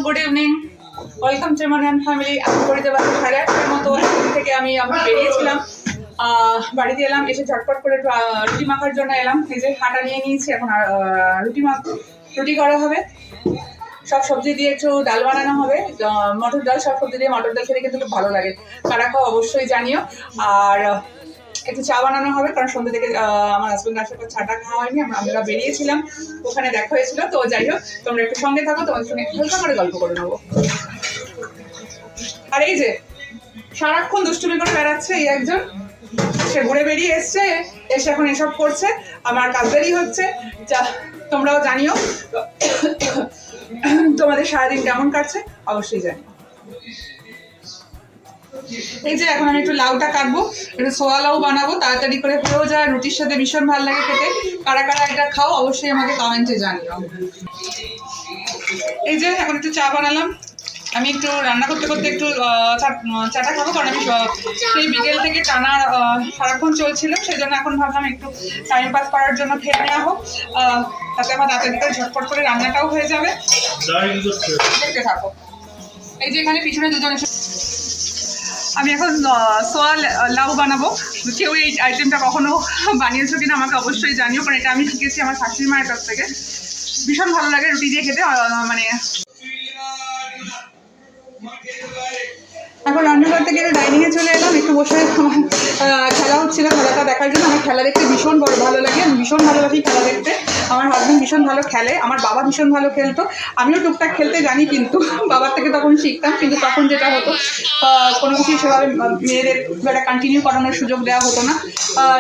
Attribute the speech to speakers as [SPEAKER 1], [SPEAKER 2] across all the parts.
[SPEAKER 1] Good evening, welcome to Mauryan family. আমি ঘড়িতে বাজে 8:30টার মতো থেকে আমি বেরিয়েছিলাম, বাড়িতে এলাম, এসে ঝটপট করে রুটি মাখার জন্য এলাম। এই যে আটা নিয়ে নিয়েছি, এখন রুটি করা হবে। সব সবজি দিয়ে একটু ডাল বানানো হবে, মটর ডাল। সব সবজি দিয়ে মটর ডাল খেতে কিন্তু খুব ভালো লাগে, কারা খাও অবশ্যই জানিও। আর একটু চা বানানো হবে, কারণ সন্ধ্যে থেকে আমার হাজবেন্ড আসার পর চাটা খাওয়া হয়নি, আমরা বেরিয়েছিলাম, ওখানে দেখা হয়েছিল। তো যাই হোক, তোমরা একটু সঙ্গে থাকো, তোমাদের সঙ্গে হালকা করে গল্প করে নেবো। আর এই যে সারাক্ষণ দুষ্টুমি করে বেড়াচ্ছে এই একজন, সে ঘুরে বেরিয়ে এসছে, এসে এখন এসব করছে, আমার কাজ দেরি হচ্ছে। যা তোমরাও জানিও তোমাদের সারাদিন কেমন কাটছে অবশ্যই জানিও। এই যে এখন আমি একটু লাউটা কাটবো, একটু সোয়া লাউ বানাবো, তাড়াতাড়ি করে হয়েও যায়, রুটির সাথে ভীষণ ভালো লাগে খেতে। কারা কারা এটা খাও অবশ্যই আমাকে কমেন্টে জানিও। এই যে এখন একটু চা বানালাম, আমি একটু রান্না করতে করতে একটু চাটা খাবো, কারণ আমি সেই বিকেল থেকে টানা সারাক্ষণ চলছিল, সেই জন্য এখন ভাবলাম একটু টাইম পাস করার জন্য খেয়ে নেওয়া হোক, তাতে আমার তাড়াতাড়ি করে ঝটপট করে রান্নাটাও হয়ে যাবে। দেখতে থাকো। এই যে এখানে পিছনে দুজন এসে, আমি এখন সোয়া লাউ বানাবো। কেউ এই আইটেমটা কখনো বানিয়েছো কিনা আমাকে অবশ্যই জানিও, কারণ এটা আমি শিখেছি আমার শাশুড়ি মায়ের কাছ থেকে। ভীষণ ভালো লাগে রুটি দিয়ে খেতে। মানে এখন রান্নাঘর থেকে ডাইনিংয়ে চলে এলাম, একটু বসে খেলা হচ্ছিল, খেলাটা দেখার জন্য। আমার খেলা দেখতে ভীষণ ভালো লাগে, আমি ভীষণ ভালোবাসি খেলা দেখতে। আমার হাজবেন্ড ভীষণ ভালো খেলে, আমার বাবা ভীষণ ভালো খেলতো, আমিও টুকটাক খেলতে জানি, কিন্তু বাবার থেকে তখন শিখতাম। কিন্তু তখন যেটা হতো, কোনো কিছু সেভাবে মেয়েদের একটা কন্টিনিউ করানোর সুযোগ দেওয়া হতো না।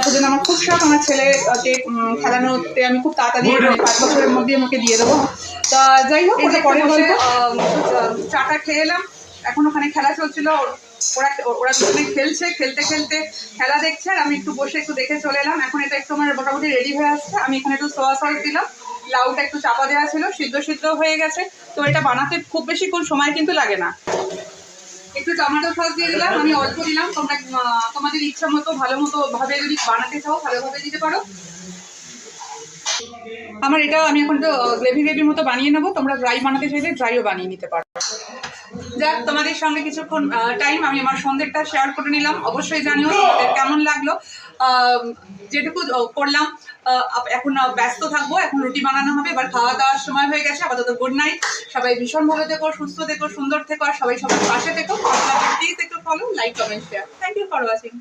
[SPEAKER 1] সেজন্য আমার খুব শখ আমার ছেলেকে খেলানোতে আমি খুব তাড়াতাড়ি 5 বছরের মধ্যে আমাকে দিয়ে দেবো। তা যাই হোক, ওটা পরে গল্প। চাটা খেয়ে এলাম, এখন ওখানে খেলা চলছিল, ওরা দুজনে খেলছে, খেলতে খেলতে খেলা দেখছে, আর আমি একটু বসে একটু দেখে চলে এলাম। এখন এটা একটু আমার মোটামুটি রেডি হয়ে আসছে। আমি এখানে একটু সোয়া সস দিলাম, লাউটা একটু চাপা দেওয়া ছিল, সিদ্ধ হয়ে গেছে। তো এটা বানাতে খুব বেশিক্ষণ সময় কিন্তু লাগে না। একটু টমেটো সস দিয়ে দিলাম, আমি অল্প দিলাম, তোমরা তোমাদের ইচ্ছা মতো ভাবে যদি বানাতে চাও ভালোভাবে দিতে পারো। আমার এটা আমি এখন তো গ্রেভির মতো বানিয়ে নেবো, তোমরা ড্রাই বানাতে চাইলে ড্রাইও বানিয়ে নিতে পারো। যাক, তোমাদের সঙ্গে কিছুক্ষণ টাইম আমি আমার সন্ধ্যেটা শেয়ার করে নিলাম। অবশ্যই জানিও তোমাদের কেমন লাগলো। যেটুকু করলাম, এখন ব্যস্ত থাকবো, এখন রুটি বানানো হবে, এবার খাওয়া দাওয়ার সময় হয়ে গেছে। আপাতত গুড নাইট, সবাই ভীষণ ভালো থেকো, সুস্থ থেকো, সুন্দর থেকো, আর সবাই সবার পাশে থেকো। প্লিজ একটু follow, like, comment, share. Thank you for watching.